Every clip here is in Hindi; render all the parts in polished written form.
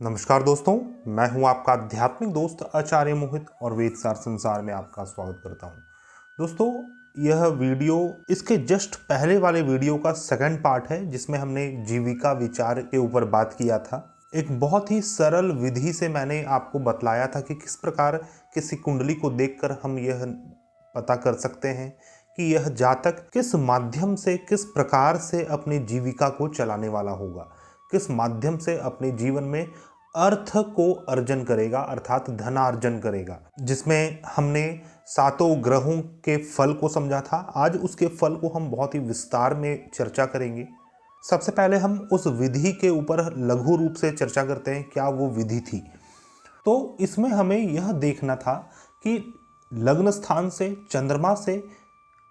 नमस्कार दोस्तों, मैं हूं आपका आध्यात्मिक दोस्त आचार्य मोहित और वेदसार संसार में आपका स्वागत करता हूं। दोस्तों, यह वीडियो इसके जस्ट पहले वाले वीडियो का सेकंड पार्ट है जिसमें हमने जीविका विचार के ऊपर बात किया था। एक बहुत ही सरल विधि से मैंने आपको बतलाया था कि किस प्रकार किसी कुंडली को देखकर हम यह पता कर सकते हैं कि यह जातक किस माध्यम से, किस प्रकार से अपनी जीविका को चलाने वाला होगा, किस माध्यम से अपने जीवन में अर्थ को अर्जन करेगा, अर्थात धनार्जन करेगा। जिसमें हमने सातों ग्रहों के फल को समझा था। आज उसके फल को हम बहुत ही विस्तार में चर्चा करेंगे। सबसे पहले हम उस विधि के ऊपर लघु रूप से चर्चा करते हैं, क्या वो विधि थी। तो इसमें हमें यह देखना था कि लग्न स्थान से, चंद्रमा से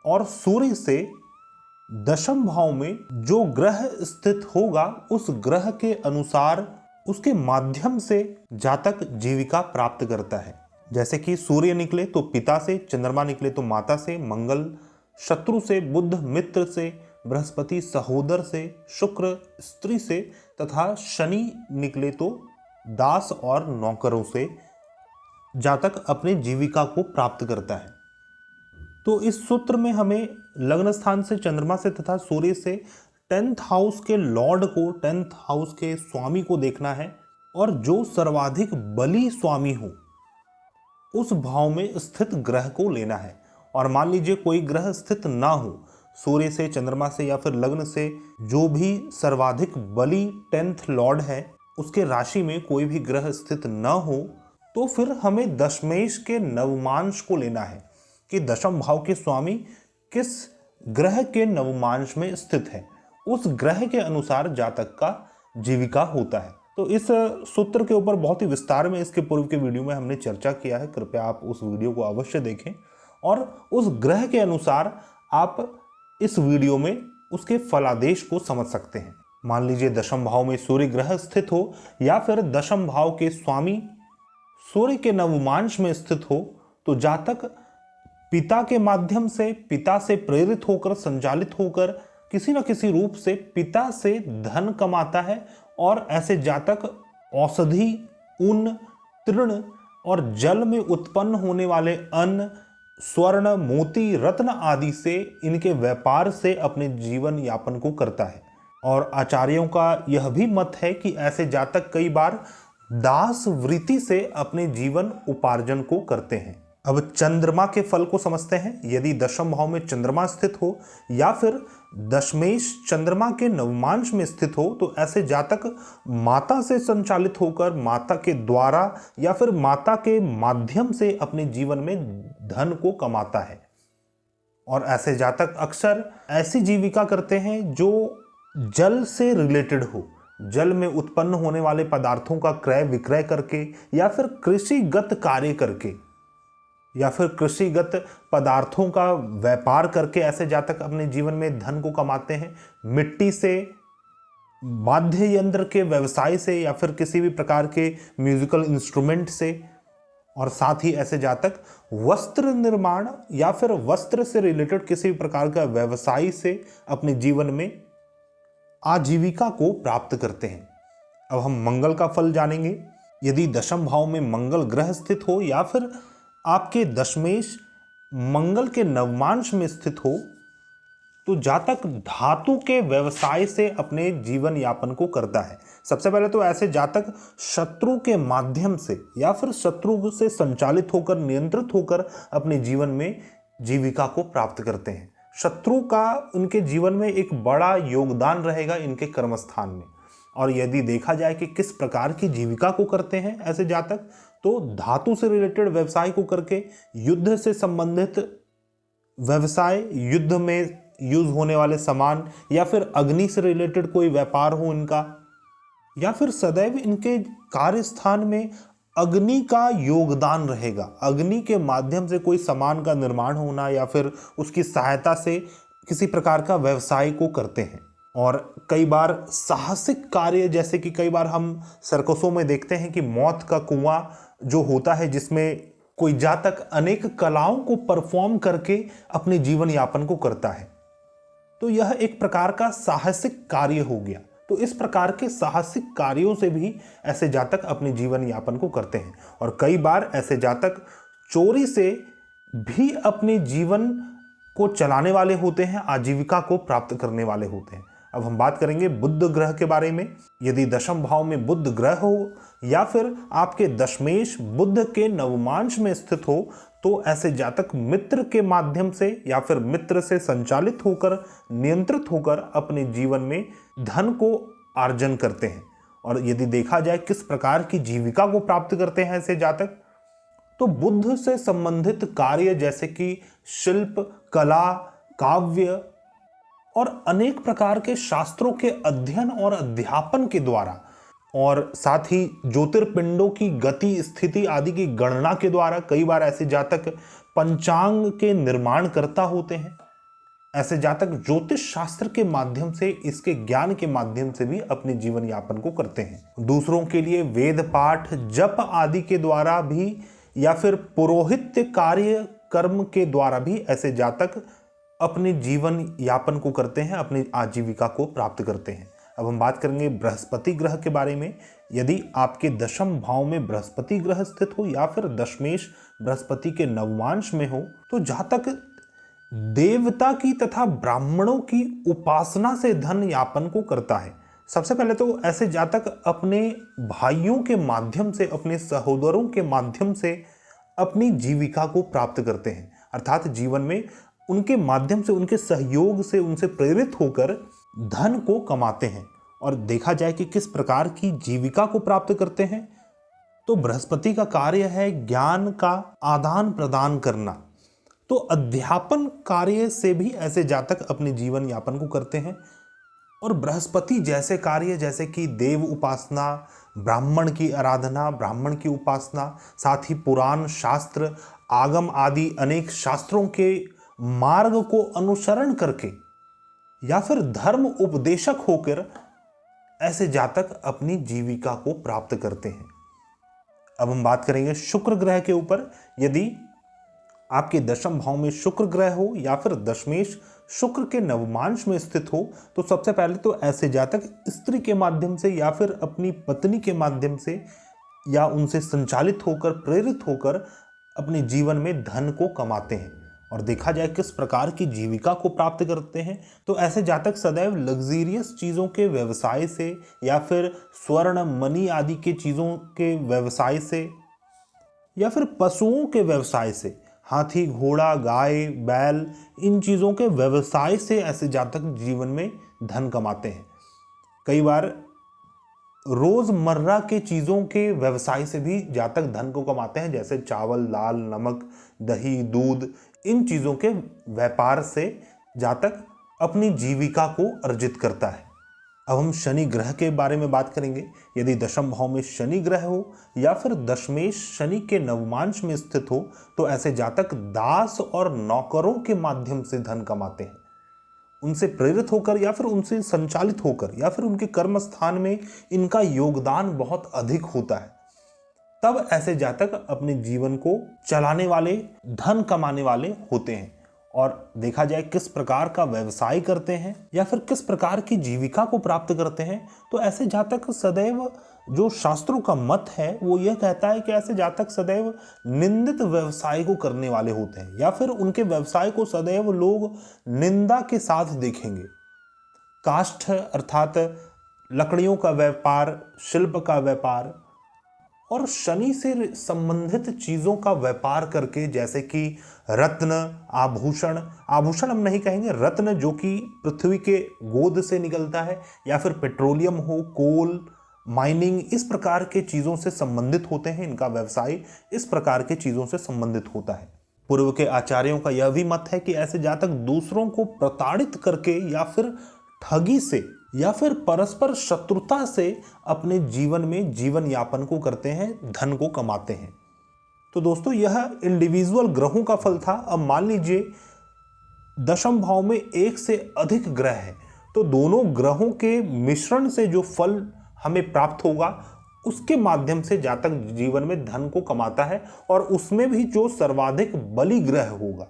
और सूर्य से दशम भाव में जो ग्रह स्थित होगा, उस ग्रह के अनुसार उसके माध्यम से जातक जीविका प्राप्त करता है। जैसे कि सूर्य निकले तो पिता से, चंद्रमा निकले तो माता से, मंगल शत्रु से, बुध मित्र से, बृहस्पति सहोदर से, शुक्र स्त्री से तथा शनि निकले तो दास और नौकरों से जातक अपनी जीविका को प्राप्त करता है। तो इस सूत्र में हमें लग्न स्थान से, चंद्रमा से तथा सूर्य से 10th हाउस के लॉर्ड को, 10th हाउस के स्वामी को देखना है और जो सर्वाधिक बली स्वामी हो उस भाव में स्थित ग्रह को लेना है। और मान लीजिए कोई ग्रह स्थित ना हो, सूर्य से, चंद्रमा से या फिर लग्न से जो भी सर्वाधिक बली 10th लॉर्ड है उसके राशि में कोई भी ग्रह स्थित ना हो, तो फिर हमें दशमेश के नवमांश को लेना है कि दशम भाव के स्वामी किस ग्रह के नवमांश में स्थित है। उस ग्रह के अनुसार जातक का जीविका होता है। तो इस सूत्र के ऊपर बहुत ही विस्तार में इसके पूर्व के वीडियो में हमने चर्चा किया है। कृपया आप उस वीडियो को अवश्य देखें और उस ग्रह के अनुसार आप इस वीडियो में उसके फलादेश को समझ सकते हैं। मान लीजिए दशम भाव में सूर्य ग्रह स्थित हो या फिर दशम भाव के स्वामी सूर्य के नवमांश में स्थित हो, तो जातक पिता के माध्यम से, पिता से प्रेरित होकर, संचालित होकर किसी न किसी रूप से पिता से धन कमाता है। और ऐसे जातक औषधि, ऊन, तृण और जल में उत्पन्न होने वाले अन्न, स्वर्ण, मोती, रत्न आदि से, इनके व्यापार से अपने जीवन यापन को करता है। और आचार्यों का यह भी मत है कि ऐसे जातक कई बार दास वृत्ति से अपने जीवन उपार्जन को करते हैं। अब चंद्रमा के फल को समझते हैं। यदि दशम भाव में चंद्रमा स्थित हो या फिर दशमेश चंद्रमा के नवमांश में स्थित हो, तो ऐसे जातक माता से संचालित होकर, माता के द्वारा या फिर माता के माध्यम से अपने जीवन में धन को कमाता है। और ऐसे जातक अक्सर ऐसी जीविका करते हैं जो जल से रिलेटेड हो, जल में उत्पन्न होने वाले पदार्थों का क्रय विक्रय करके या फिर कृषिगत कार्य करके या फिर कृषिगत पदार्थों का व्यापार करके ऐसे जातक अपने जीवन में धन को कमाते हैं। मिट्टी से, वाद्य यंत्र के व्यवसाय से या फिर किसी भी प्रकार के म्यूजिकल इंस्ट्रूमेंट से। और साथ ही ऐसे जातक वस्त्र निर्माण या फिर वस्त्र से रिलेटेड किसी भी प्रकार का व्यवसाय से अपने जीवन में आजीविका को प्राप्त करते हैं। अब हम मंगल का फल जानेंगे। यदि दशम भाव में मंगल ग्रह स्थित हो या फिर आपके दशमेश मंगल के नवमांश में स्थित हो, तो जातक धातु के व्यवसाय से अपने जीवन यापन को करता है। सबसे पहले तो ऐसे जातक शत्रु के माध्यम से या फिर शत्रु से संचालित होकर, नियंत्रित होकर अपने जीवन में जीविका को प्राप्त करते हैं। शत्रु का उनके जीवन में एक बड़ा योगदान रहेगा इनके कर्मस्थान में। और यदि देखा जाए कि किस प्रकार की जीविका को करते हैं ऐसे जातक, तो धातु से रिलेटेड व्यवसाय को करके, युद्ध से संबंधित व्यवसाय, युद्ध में यूज होने वाले सामान या फिर अग्नि से रिलेटेड कोई व्यापार हो इनका, या फिर सदैव इनके कार्यस्थान में अग्नि का योगदान रहेगा। अग्नि के माध्यम से कोई सामान का निर्माण होना या फिर उसकी सहायता से किसी प्रकार का व्यवसाय को करते हैं। और कई बार साहसिक कार्य, जैसे कि कई बार हम सर्कसों में देखते हैं कि मौत का कुआं जो होता है, जिसमें कोई जातक अनेक कलाओं को परफॉर्म करके अपने जीवन यापन को करता है, तो यह एक प्रकार का साहसिक कार्य हो गया। तो इस प्रकार के साहसिक कार्यों से भी ऐसे जातक अपने जीवन यापन को करते हैं। और कई बार ऐसे जातक चोरी से भी अपने जीवन को चलाने वाले होते हैं, आजीविका को प्राप्त करने वाले होते हैं। अब हम बात करेंगे बुध ग्रह के बारे में। यदि दशम भाव में बुध ग्रह हो या फिर आपके दशमेश बुध के नवमांश में स्थित हो तो ऐसे जातक मित्र के माध्यम से या फिर मित्र से संचालित होकर, नियंत्रित होकर अपने जीवन में धन को अर्जन करते हैं। और यदि देखा जाए किस प्रकार की जीविका को प्राप्त करते हैं ऐसे जातक, तो बुध से संबंधित कार्य जैसे कि शिल्प, कला, काव्य और अनेक प्रकार के शास्त्रों के अध्ययन और अध्यापन के द्वारा, और साथ ही ज्योतिर्पिंडों की गति, स्थिति आदि की गणना के द्वारा कई बार ऐसे जातक पंचांग के निर्माण करता होते हैं। ऐसे जातक ज्योतिष शास्त्र के माध्यम से, इसके ज्ञान के माध्यम से भी अपने जीवन यापन को करते हैं। दूसरों के लिए वेद पाठ, जप आदि के द्वारा भी या फिर पुरोहित्य कार्य कर्म के द्वारा भी ऐसे जातक अपने जीवन यापन को करते हैं, अपनी आजीविका को प्राप्त करते हैं। अब हम बात करेंगे बृहस्पति ग्रह के बारे में। यदि आपके दशम भाव में बृहस्पति ग्रह स्थित हो या फिर दशमेश बृहस्पति के नवमांश में हो तो जातक देवता की तथा ब्राह्मणों की उपासना से धन यापन को करता है। सबसे पहले तो ऐसे जातक अपने भाइयों के माध्यम से, अपने सहोदरों के माध्यम से अपनी जीविका को प्राप्त करते हैं, अर्थात जीवन में उनके माध्यम से, उनके सहयोग से, उनसे प्रेरित होकर धन को कमाते हैं। और देखा जाए कि किस प्रकार की जीविका को प्राप्त करते हैं, तो बृहस्पति का कार्य है ज्ञान का आदान प्रदान करना। तो अध्यापन कार्य से भी ऐसे जातक अपने जीवन यापन को करते हैं। और बृहस्पति जैसे कार्य जैसे कि देव उपासना, ब्राह्मण की आराधना, ब्राह्मण की उपासना, साथ ही पुराण, शास्त्र, आगम आदि अनेक शास्त्रों के मार्ग को अनुसरण करके या फिर धर्म उपदेशक होकर ऐसे जातक अपनी जीविका को प्राप्त करते हैं। अब हम बात करेंगे शुक्र ग्रह के ऊपर। यदि आपके दशम भाव में शुक्र ग्रह हो या फिर दशमेश शुक्र के नवमांश में स्थित हो तो सबसे पहले तो ऐसे जातक स्त्री के माध्यम से या फिर अपनी पत्नी के माध्यम से या उनसे संचालित होकर, प्रेरित होकर अपने जीवन में धन को कमाते हैं। और देखा जाए किस प्रकार की जीविका को प्राप्त करते हैं, तो ऐसे जातक सदैव लग्जीरियस चीज़ों के व्यवसाय से या फिर स्वर्ण, मणि आदि के चीज़ों के व्यवसाय से या फिर पशुओं के व्यवसाय से, हाथी, घोड़ा, गाय, बैल, इन चीज़ों के व्यवसाय से ऐसे जातक जीवन में धन कमाते हैं। कई बार रोजमर्रा के चीज़ों के व्यवसाय से भी जातक धन को कमाते हैं, जैसे चावल, दाल, नमक, दही, दूध, इन चीज़ों के व्यापार से जातक अपनी जीविका को अर्जित करता है। अब हम शनि ग्रह के बारे में बात करेंगे। यदि दशम भाव में शनि ग्रह हो या फिर दशमेश शनि के नवमांश में स्थित हो तो ऐसे जातक दास और नौकरों के माध्यम से धन कमाते हैं। उनसे प्रेरित होकर या फिर उनसे संचालित होकर या फिर उनके कर्म स्थान में इनका योगदान बहुत अधिक होता है। तब ऐसे जातक अपने जीवन को चलाने वाले, धन कमाने वाले होते हैं। और देखा जाए किस प्रकार का व्यवसाय करते हैं या फिर किस प्रकार की जीविका को प्राप्त करते हैं, तो ऐसे जातक सदैव, जो शास्त्रों का मत है वो यह कहता है कि ऐसे जातक सदैव निंदित व्यवसाय को करने वाले होते हैं या फिर उनके व्यवसाय को सदैव लोग निंदा के साथ देखेंगे। काष्ठ अर्थात लकड़ियों का व्यापार, शिल्प का व्यापार और शनि से संबंधित चीज़ों का व्यापार करके, जैसे कि रत्न, आभूषण हम नहीं कहेंगे, रत्न जो कि पृथ्वी के गोद से निकलता है, या फिर पेट्रोलियम हो, कोल, माइनिंग, इस प्रकार के चीज़ों से संबंधित होते हैं। इनका व्यवसाय इस प्रकार के चीज़ों से संबंधित होता है। पूर्व के आचार्यों का यह भी मत है कि ऐसे जातक दूसरों को प्रताड़ित करके या फिर ठगी से या फिर परस्पर शत्रुता से अपने जीवन में जीवन यापन को करते हैं, धन को कमाते हैं। तो दोस्तों, यह इंडिविजुअल ग्रहों का फल था। अब मान लीजिए दशम भाव में एक से अधिक ग्रह है, तो दोनों ग्रहों के मिश्रण से जो फल हमें प्राप्त होगा उसके माध्यम से जातक जीवन में धन को कमाता है, और उसमें भी जो सर्वाधिक बली ग्रह होगा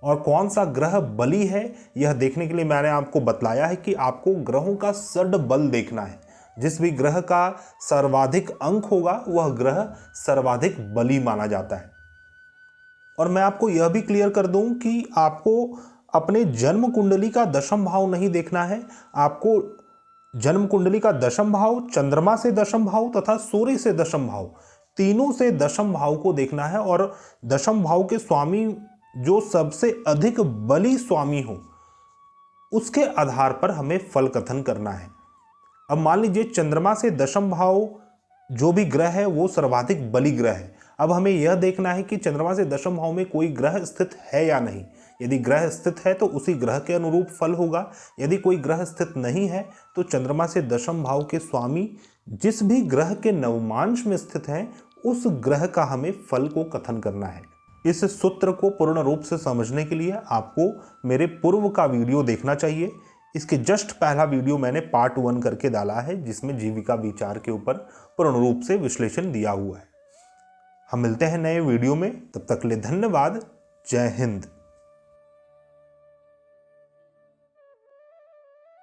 और कौन सा ग्रह बली है, यह देखने के लिए मैंने आपको बतलाया है कि आपको ग्रहों का षड बल देखना है। जिस भी ग्रह का सर्वाधिक अंक होगा वह ग्रह सर्वाधिक बली माना जाता है। और मैं आपको यह भी क्लियर कर दूं कि आपको अपने जन्म कुंडली का दशम भाव नहीं देखना है। आपको जन्म कुंडली का दशम भाव, चंद्रमा से दशम भाव तथा सूर्य से दशम भाव, तीनों से दशम भाव को देखना है। और दशम भाव के स्वामी जो सबसे अधिक बली स्वामी हो उसके आधार पर हमें फल कथन करना है। अब मान लीजिए चंद्रमा से दशम भाव जो भी ग्रह है वो सर्वाधिक बली ग्रह है। अब हमें यह देखना है कि चंद्रमा से दशम भाव में कोई ग्रह स्थित है या नहीं। यदि ग्रह स्थित है तो उसी ग्रह के अनुरूप फल होगा। यदि कोई ग्रह स्थित नहीं है तो चंद्रमा से दशम भाव के स्वामी जिस भी ग्रह के नवमांश में स्थित हैं उस ग्रह का हमें फल को कथन करना है। इस सूत्र को पूर्ण रूप से समझने के लिए आपको मेरे पूर्व का वीडियो देखना चाहिए। इसके जस्ट पहला वीडियो मैंने पार्ट 1 करके डाला है जिसमें जीविका विचार के ऊपर पूर्ण रूप से विश्लेषण दिया हुआ है। हम मिलते हैं नए वीडियो में, तब तक के लिए धन्यवाद। जय हिंद।